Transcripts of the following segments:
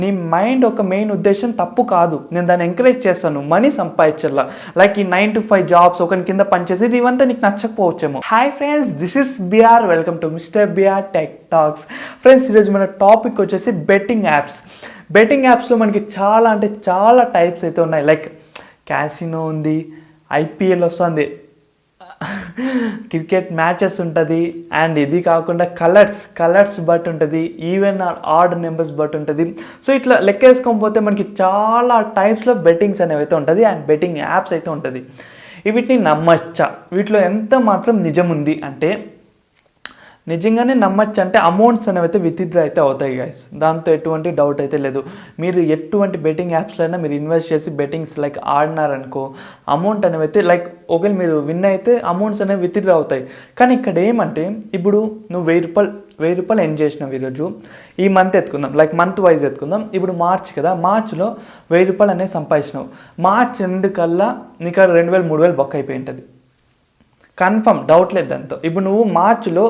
నీ మైండ్ ఒక మెయిన్ ఉద్దేశం తప్పు కాదు, నేను దాన్ని ఎంకరేజ్ చేస్తాను, మనీ సంపాదించాల. లైక్ ఈ 9 to 5 జాబ్స్ ఒకరి కింద పనిచేసేది ఇవంతా నీకు నచ్చకపోవచ్చేమో. Hi friends, this is BR, welcome to mister BR tech talks. Friends, ఈరోజు మన టాపిక్ వచ్చేసి బెట్టింగ్ యాప్స్. బెట్టింగ్ యాప్స్లో మనకి చాలా అంటే చాలా టైప్స్ అయితే ఉన్నాయి. లైక్ క్యాసినో ఉంది, ఐపీఎల్ వస్తుంది, క్రికెట్ మ్యాచెస్ ఉంటుంది, అండ్ ఇది కాకుండా కలర్స్ బట్ ఉంటుంది, even or odd numbers bet ఉంటుంది. సో ఇట్లా లెక్కేసుకోకపోతే మనకి చాలా టైప్స్లో బెట్టింగ్స్ అనేవి అయితే ఉంటుంది, అండ్ బెట్టింగ్ యాప్స్ అయితే ఉంటుంది. వీటిని నమ్మచ్చా, వీటిలో ఎంత మాత్రం నిజం ఉంది అంటే నిజంగానే నమ్మచ్చు. అంటే అమౌంట్స్ అనేవి అయితే విత్డ్రా అయితే అవుతాయి గైస్, దాంతో ఎటువంటి డౌట్ అయితే లేదు. మీరు ఎటువంటి బెట్టింగ్ యాప్స్లో అయినా మీరు ఇన్వెస్ట్ చేసి బెట్టింగ్స్ లైక్ ఆడినారనుకో, అమౌంట్ అనేవి అయితే లైక్ ఒకవేళ మీరు విన్ అయితే అమౌంట్స్ అనేవి విత్డ్రా అవుతాయి. కానీ ఇక్కడ ఏమంటే ఇప్పుడు నువ్వు 1000 రూపాయలు ఎండ్ చేసినావు ఈరోజు, ఈ మంత్ ఎత్తుకుందాం, లైక్ మంత్ వైజ్ ఎత్తుకుందాం. ఇప్పుడు మార్చ్ కదా, మార్చ్లో 1000 రూపాయలు అనేది సంపాదించినావు. మార్చ్ ఎందుకల్లా నీకు 2000 3000 బొక్క అయిపోయి ఉంటుంది, కన్ఫర్మ్, డౌట్ లేదు దాంతో. ఇప్పుడు నువ్వు మార్చ్లో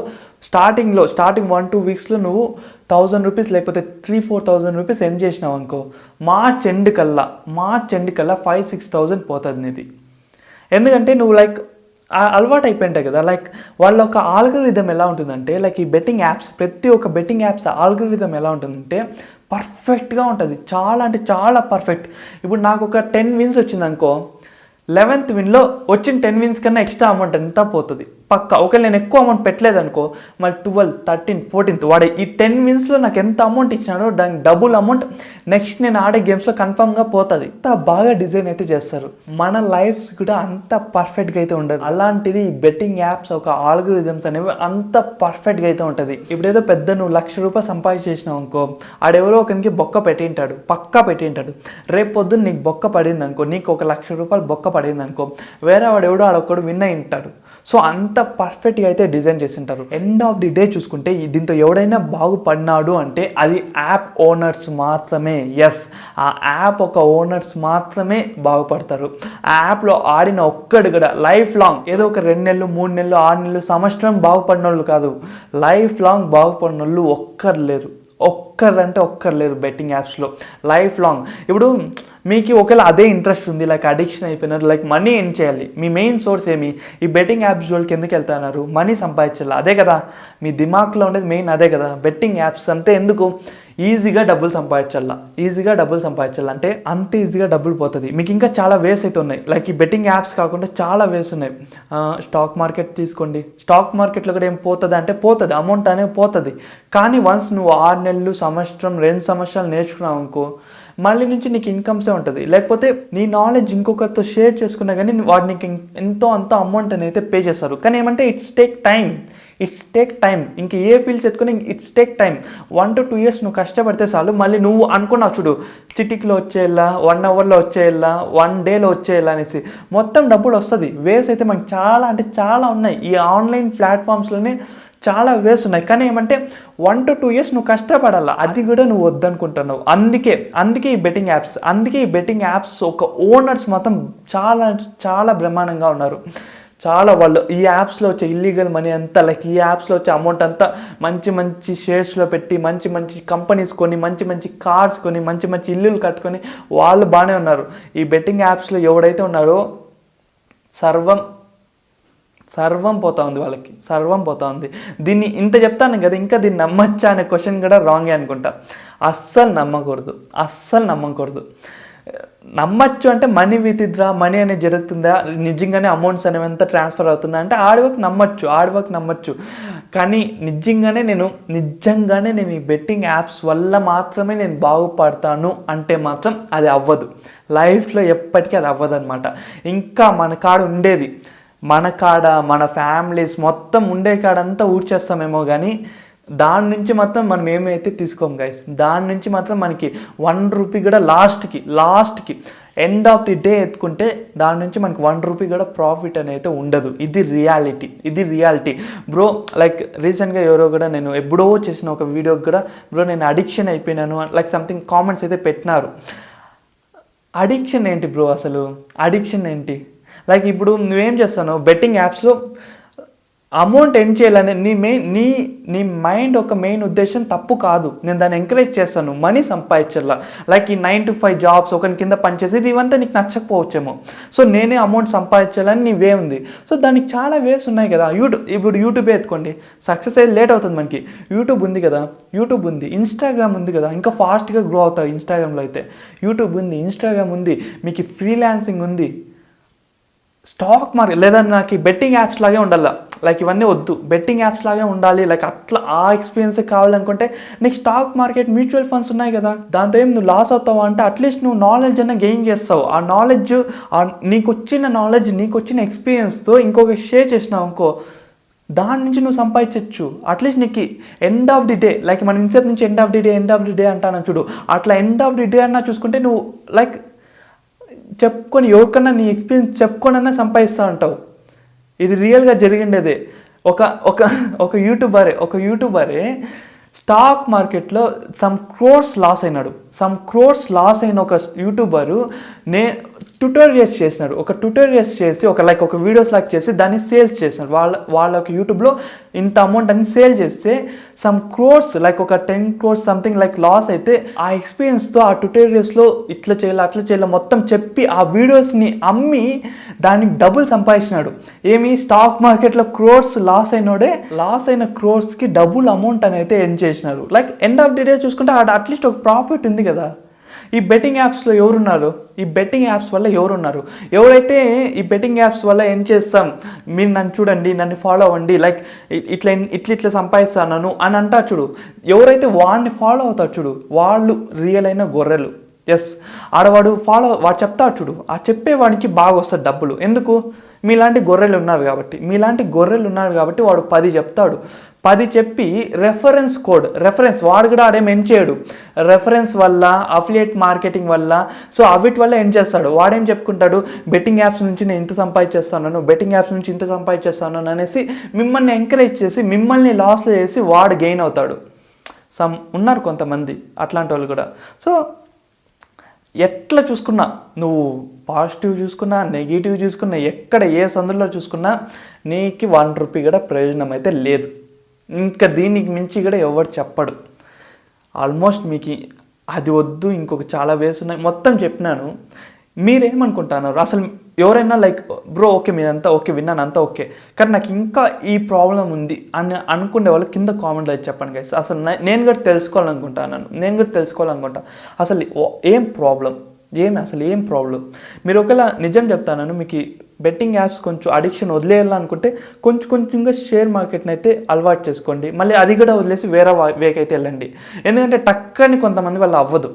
స్టార్టింగ్ 1-2 వీక్స్లో నువ్వు 1000 రూపీస్ లేకపోతే 3-4,000 రూపీస్ ఎండ్ చేసినావు అనుకో, మార్చ్ ఎండ్ కల్లా 5-6,000 పోతుంది నీది. ఎందుకంటే నువ్వు లైక్ అలవాటు అయిపోయింటాయి కదా. లైక్ వాళ్ళ ఒక ఆల్గరిథం ఎలా ఉంటుందంటే, లైక్ ఈ బెట్టింగ్ యాప్స్, ప్రతి ఒక్క బెట్టింగ్ యాప్స్ ఆల్గరిథం ఎలా ఉంటుందంటే పర్ఫెక్ట్గా ఉంటుంది, చాలా అంటే చాలా పర్ఫెక్ట్. ఇప్పుడు నాకు ఒక 10 విన్స్ వచ్చింది అనుకో, 11th విన్లో వచ్చిన 10 విన్స్ కన్నా ఎక్స్ట్రా అమౌంట్ ఎంత పోతుంది పక్కా. ఒకవేళ నేను ఎక్కువ అమౌంట్ పెట్టలేదు అనుకో, మళ్ళీ 12th 13th 14th వాడే ఈ 10 విన్స్లో నాకు ఎంత అమౌంట్ ఇచ్చినాడో దానికి డబుల్ అమౌంట్ నెక్స్ట్ నేను ఆడే గేమ్స్లో కన్ఫర్మ్గా పోతుంది. అంత బాగా డిజైన్ అయితే చేస్తారు, మన లైఫ్స్ కూడా అంత పర్ఫెక్ట్గా అయితే ఉండదు. అలాంటిది ఈ బెట్టింగ్ యాప్స్ ఒక ఆల్గరిథమ్స్ అనేవి అంత పర్ఫెక్ట్గా అయితే ఉంటుంది. ఇప్పుడు ఏదో పెద్ద నువ్వు 1,00,000 రూపాయలు సంపాదించేసినావు అనుకో, ఆడెవరో ఒకరికి బొక్క పెట్టింటాడు, పక్కా పెట్టింటాడు. రేపు పొద్దున్న నీకు బొక్క పడింది అనుకో, నీకు ఒక 1,00,000 రూపాయలు బొక్క పడింది అనుకో, వేరే వాడు ఎవడో ఆడొక్కడు విన్ అయి ఉంటాడు. సో అంత పర్ఫెక్ట్గా అయితే డిజైన్ చేసింటారు. ఎండ్ ఆఫ్ ది డే చూసుకుంటే దీంతో ఎవడైనా బాగుపడినాడు అంటే అది యాప్ ఓనర్స్ మాత్రమే. ఎస్, ఆ యాప్ ఒక ఓనర్స్ మాత్రమే బాగుపడతారు. ఆ యాప్లో ఆడిన ఒక్కడు కూడా లైఫ్ లాంగ్, ఏదో ఒక 2 నెలలు 3 నెలలు 6 నెలలు సంవత్సరం బాగుపడిన వాళ్ళు కాదు, లైఫ్ లాంగ్ బాగుపడిన వాళ్ళు ఒక్కరు లేరు బెట్టింగ్ యాప్స్లో లైఫ్ లాంగ్. ఇప్పుడు మీకు ఒకవేళ అదే ఇంట్రెస్ట్ ఉంది, లైక్ అడిక్షన్ అయిపోయినారు, లైక్ మనీ ఏం చేయాలి, మీ మెయిన్ సోర్స్ ఏమి, ఈ బెట్టింగ్ యాప్స్ జోలికి ఎందుకు వెళ్తున్నారు, మనీ సంపాదించాలి, అదే కదా మీ దిమాగ్లో ఉండేది మెయిన్, అదే కదా బెట్టింగ్ యాప్స్ అంటే. ఎందుకు ఈజీగా డబ్బులు సంపాదించాలంటే అంత ఈజీగా డబ్బులు పోతుంది. మీకు ఇంకా చాలా వేస్ అయితే ఉన్నాయి, లైక్ ఈ బెట్టింగ్ యాప్స్ కాకుండా చాలా వేస్ ఉన్నాయి. స్టాక్ మార్కెట్ తీసుకోండి, స్టాక్ మార్కెట్లో కూడా ఏం పోతుంది అంటే పోతుంది, అమౌంట్ అనేది పోతుంది. కానీ వన్స్ నువ్వు 6 నెలలు సంవత్సరం 2 సంవత్సరాలు నేర్చుకున్నావు అనుకో, మళ్ళీ నుంచి నీకు ఇన్కమ్సే ఉంటుంది. లేకపోతే నీ నాలెడ్జ్ ఇంకొకరితో షేర్ చేసుకున్నా కానీ వాడు నీకు ఎంతో అంత అమౌంట్ అనేది పే చేస్తారు. కానీ ఏమంటే ఇట్స్ టేక్ టైం. ఇంక ఏ ఫీల్డ్స్ ఎత్తుకొని it's take time. 1 to 2 years నువ్వు కష్టపడితే చాలు, మళ్ళీ నువ్వు అనుకున్నావు చూడు, చిటిక్లో వచ్చేయాలా, 1 hourలో వచ్చేయాలా, 1 dayలో వచ్చేయాలా అనేసి మొత్తం డబ్బులు వస్తుంది. వేస్ అయితే మనకి చాలా అంటే చాలా ఉన్నాయి. ఈ ఆన్లైన్ ప్లాట్ఫామ్స్లోనే చాలా వేస్ ఉన్నాయి. కానీ ఏమంటే 1 to 2 years నువ్వు కష్టపడాలా, అది కూడా నువ్వు వద్దనుకుంటున్నావు. అందుకే ఈ బెట్టింగ్ యాప్స్ ఒక ఓనర్స్ మాత్రం చాలా బ్రహ్మాండంగా ఉన్నారు. చాలా వాళ్ళు ఈ యాప్స్లో వచ్చే ఇల్లీగల్ మనీ అంతా, లైక్ ఈ యాప్స్లో వచ్చే అమౌంట్ అంతా మంచి షేర్స్లో పెట్టి మంచి కంపెనీస్ కొని, మంచి కార్స్ కొని, మంచి ఇల్లులు కట్టుకొని వాళ్ళు బాగానే ఉన్నారు. ఈ బెట్టింగ్ యాప్స్లో ఎవడైతే ఉన్నారో సర్వం పోతా ఉంది, వాళ్ళకి సర్వం పోతా ఉంది. దీన్ని ఇంత చెప్తాను కదా, ఇంకా దీన్ని నమ్మచ్చా అనే క్వశ్చన్ కూడా రాంగే అనుకుంటా. అస్సలు నమ్మకూడదు. నమ్మచ్చు అంటే మనీ విత్డ్రా, మనీ అనేది జరుగుతుందా, నిజంగానే అమౌంట్స్ అనేవి ఎంత ట్రాన్స్ఫర్ అవుతుందా అంటే హార్డ్ వర్క్ నమ్మచ్చు. కానీ నిజంగానే నేను ఈ బెట్టింగ్ యాప్స్ వల్ల మాత్రమే నేను బాగుపడతాను అంటే మాత్రం అది అవ్వదు. లైఫ్లో ఎప్పటికీ అది అవ్వదు అనమాట. ఇంకా మన కాడ మన ఫ్యామిలీస్ మొత్తం ఉండే కాడంతా ఊడ్చేస్తామేమో, కానీ దాని నుంచి మాత్రం మనం ఏమైతే తీసుకోం గైస్. దాని నుంచి మాత్రం మనకి 1 రూపీ కూడా లాస్ట్కి ఎండ్ ఆఫ్ ది డే ఎత్తుకుంటే దాని నుంచి మనకి 1 రూపీ కూడా ప్రాఫిట్ అనేది ఉండదు. ఇది రియాలిటీ బ్రో. లైక్ రీసెంట్గా ఎవరో కూడా, నేను ఎప్పుడో చేసిన ఒక వీడియోకి కూడా, బ్రో నేను అడిక్షన్ అయిపోయినాను లైక్ సంథింగ్ కామెంట్స్ అయితే పెట్టినారు. అడిక్షన్ ఏంటి బ్రో, అసలు అడిక్షన్ ఏంటి? లైక్ ఇప్పుడు నువ్వేం చేస్తాను, బెట్టింగ్ యాప్స్లో అమౌంట్ ఎర్న్ చేయాలనే నీ మైండ్ ఒక మెయిన్ ఉద్దేశం తప్పు కాదు. నేను దాన్ని ఎంకరేజ్ చేస్తాను, మనీ సంపాదించాల. లైక్ ఈ 9 to 5 జాబ్స్ ఒకరి కింద పనిచేసేది ఇవంతా నీకు నచ్చకపోవచ్చేమో. సో నేనే అమౌంట్ సంపాదించాలని నీ వే ఉంది. సో దానికి చాలా వేస్ ఉన్నాయి కదా. ఇప్పుడు యూట్యూబే ఎత్తుకోండి, సక్సెస్ అయితే లేట్ అవుతుంది మనకి. యూట్యూబ్ ఉంది కదా, యూట్యూబ్ ఉంది, ఇన్స్టాగ్రామ్ ఉంది కదా, ఇంకా ఫాస్ట్గా గ్రో అవుతాయి ఇన్స్టాగ్రామ్లో అయితే. యూట్యూబ్ ఉంది, ఇన్స్టాగ్రామ్ ఉంది, మీకు ఫ్రీలాన్సింగ్ ఉంది, స్టాక్ మార్కెట్, లేదా నాకు బెట్టింగ్ యాప్స్ లాగే ఉండాలి. లైక్ ఇవన్నీ వద్దు, బెట్టింగ్ యాప్స్ లాగే ఉండాలి, లైక్ అట్లా ఆ ఎక్స్పీరియన్స్ కావాలనుకుంటే నీకు స్టాక్ మార్కెట్, మ్యూచువల్ ఫండ్స్ ఉన్నాయి కదా, దాంతో ఏం నువ్వు లాస్ అవుతావు అంటే అట్లీస్ట్ నువ్వు నాలెడ్జ్ అన్న గెయిన్ చేస్తావు. ఆ నాలెడ్జ్, నీకు వచ్చిన నాలెడ్జ్, నీకు వచ్చిన ఎక్స్పీరియన్స్తో ఇంకొక షేర్ చేసినావు అనుకో, దాని నుంచి నువ్వు సంపాదించవచ్చు. అట్లీస్ట్ నీకు end of the day, like మనం ఇన్సేపు నుంచి ఎండ్ ఆఫ్ ది డే అంటాను చూడు, అట్లా ఎండ్ ఆఫ్ ది డే అన్నా చూసుకుంటే నువ్వు లైక్ చెప్పుకొని ఎవరికన్నా నీ ఎక్స్పీరియన్స్ చెప్పుకొనన్నా సంపాదిస్తూ ఉంటావు. ఇది రియల్గా జరిగిండేదే. ఒక యూట్యూబరే స్టాక్ మార్కెట్లో సమ్ క్రోర్స్ లాస్ అయిన ఒక యూట్యూబరు ట్యుటోరియల్స్ చేసినాడు. ట్యుటోరియల్స్ చేసి ఒక వీడియోస్ లాగా చేసి దాన్ని సేల్స్ చేసినాడు. వాళ్ళ యూట్యూబ్లో ఇంత అమౌంట్ అని సేల్ చేస్తే సమ్ క్రోర్స్, లైక్ ఒక 10 crores సంథింగ్ లైక్ లాస్ అయితే, ఆ ఎక్స్పీరియన్స్తో ఆ ట్యుటోరియల్స్లో ఇట్లా చేయాలి మొత్తం చెప్పి ఆ వీడియోస్ని అమ్మి దానికి డబుల్ సంపాదించినాడు. ఏమి స్టాక్ మార్కెట్లో క్రోర్స్ లాస్ అయిన క్రోర్స్కి డబుల్ అమౌంట్ అని అయితే ఎర్న్ చేసినారు. Like end of the day చూసుకుంటే అట్లీస్ట్ ఒక ప్రాఫిట్ ఉంది కదా. ఈ బెట్టింగ్ యాప్స్లో ఎవరున్నారు? ఈ బెట్టింగ్ యాప్స్ వల్ల ఎవరున్నారు? ఎవరైతే ఈ బెట్టింగ్ యాప్స్ వల్ల ఏం చేస్తాం, మీరు నన్ను చూడండి, నన్ను ఫాలో అవ్వండి, లైక్ ఇట్లా సంపాదిస్తాను అని అంటారు చూడు, ఎవరైతే వాడిని ఫాలో అవుతారు చూడు, వాళ్ళు రియల్ అయిన గొర్రెలు. ఎస్, వాడు చెప్తాడు చూడు, ఆ చెప్పేవాడికి బాగా వస్తుంది డబ్బులు. ఎందుకు? మీలాంటి గొర్రెలు ఉన్నారు కాబట్టి వాడు 10 చెప్తాడు. 10 చెప్పి రెఫరెన్స్ వాడు కూడా ఆడేం ఎన్ చేయడు. రెఫరెన్స్ వల్ల, అఫిలియేట్ మార్కెటింగ్ వల్ల, సో అవిటి వల్ల ఏం చేస్తాడు, వాడేం చెప్పుకుంటాడు, బెట్టింగ్ యాప్స్ నుంచి నేను ఇంత సంపాదించేస్తాను అనేసి మిమ్మల్ని ఎంకరేజ్ చేసి, మిమ్మల్ని లాస్లో చేసి వాడు గెయిన్ అవుతాడు. ఉన్నారు కొంతమంది అట్లాంటి వాళ్ళు కూడా. సో ఎట్లా చూసుకున్నా, నువ్వు పాజిటివ్ చూసుకున్నా, నెగిటివ్ చూసుకున్నా, ఎక్కడ ఏ సందులో చూసుకున్నా నీకు 1 రూపీ కూడా ప్రయోజనం అయితే లేదు. ఇంకా దీనికి మించి కూడా ఎవరు చెప్పడు. ఆల్మోస్ట్ మీకు అది వద్దు, ఇంకొక చాలా వేస్ ఉన్నాయి, మొత్తం చెప్పినాను. మీరేమనుకుంటున్నారు అసలు? ఎవరైనా లైక్ బ్రో ఓకే, మీరంతా ఓకే, విన్నాను అంతా ఓకే, కానీ నాకు ఇంకా ఈ ప్రాబ్లం ఉంది అని అనుకునే వాళ్ళు కింద కామెంట్లో అయితే చెప్పండి గైస్. అసలు నేను కూడా తెలుసుకోవాలనుకుంటా అసలు ఏం ప్రాబ్లం, ఏం ప్రాబ్లం. మీరు ఒకవేళ నిజం చెప్తాను, మీకు బెట్టింగ్ యాప్స్ కొంచెం అడిక్షన్ వదిలేయాలనుకుంటే కొంచెంగా షేర్ మార్కెట్ని అయితే అలవాటు చేసుకోండి. మళ్ళీ అది కూడా వదిలేసి వేరే వేకి అయితే వెళ్ళండి. ఎందుకంటే టక్కని కొంతమంది వల్ల అవ్వదు,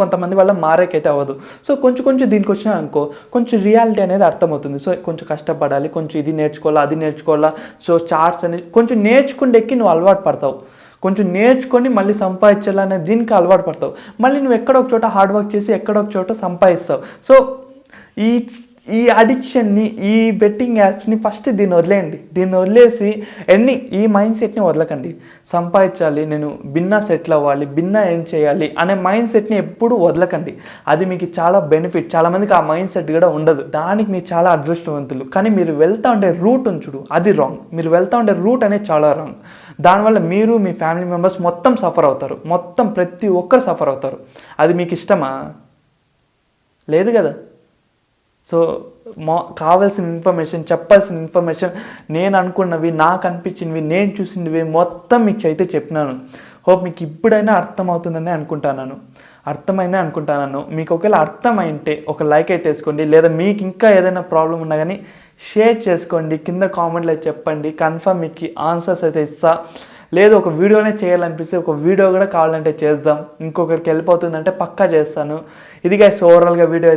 కొంతమంది వల్ల మారేకైతే అవ్వదు. సో కొంచెం దీనికి వచ్చినా అనుకో, కొంచెం రియాలిటీ అనేది అర్థమవుతుంది. సో కొంచెం కష్టపడాలి, కొంచెం ఇది నేర్చుకోవాలా, అది నేర్చుకోవాలా, సో చార్ట్స్ అనేది కొంచెం నేర్చుకుంటేకి నువ్వు అలవాటు పడతావు. కొంచెం నేర్చుకొని మళ్ళీ సంపాదించాలనే దీనికి అలవాటు పడతావు. మళ్ళీ నువ్వు ఎక్కడో ఒక చోట హార్డ్ వర్క్ చేసి ఎక్కడో ఒక చోట సంపాదిస్తావు. సో ఈ అడిక్షన్ని, ఈ బెట్టింగ్ యాప్స్ని ఫస్ట్ దీన్ని వదిలేసి ఈ మైండ్ సెట్ని వదలకండి. సంపాదించాలి, నేను భిన్నా సెటిల్ అవ్వాలి, భిన్నా ఏం చేయాలి అనే మైండ్ సెట్ని ఎప్పుడు వదలకండి. అది మీకు చాలా బెనిఫిట్. చాలామందికి ఆ మైండ్ సెట్ కూడా ఉండదు. దానికి మీరు చాలా అదృష్టవంతులు. కానీ మీరు వెళ్తూ ఉండే రూట్ ఉంచుడు, అది రాంగ్. మీరు వెళ్తూ ఉండే రూట్ అనేది చాలా రాంగ్. దానివల్ల మీరు, మీ ఫ్యామిలీ మెంబర్స్ మొత్తం సఫర్ అవుతారు. ప్రతి ఒక్కరు సఫర్ అవుతారు. అది మీకు ఇష్టమా? లేదు కదా. సో కావాల్సిన ఇన్ఫర్మేషన్, చెప్పాల్సిన ఇన్ఫర్మేషన్, నేను అనుకున్నవి, నాకు అనిపించినవి, నేను చూసినవి మొత్తం మీకు అయితే చెప్పినాను. హోప్ మీకు ఇప్పుడైనా అర్థమవుతుందని అర్థమైందే అనుకుంటున్నాను. మీకు ఒకవేళ అర్థమైంటే ఒక లైక్ అయితే వేసుకోండి, లేదా మీకు ఇంకా ఏదైనా ప్రాబ్లం ఉన్నా కానీ షేర్ చేసుకోండి, కింద కామెంట్లో చెప్పండి. కన్ఫర్మ్ మీకు ఆన్సర్స్ అయితే ఇస్తా. లేదు ఒక వీడియోనే చేయాలనిపిస్తే ఒక వీడియో కూడా కావాలంటే చేద్దాం. ఇంకొకరికి వెళ్ళిపోతుందంటే పక్కా చేస్తాను. ఇది గైస్ ఓవరాల్గా వీడియో అయితే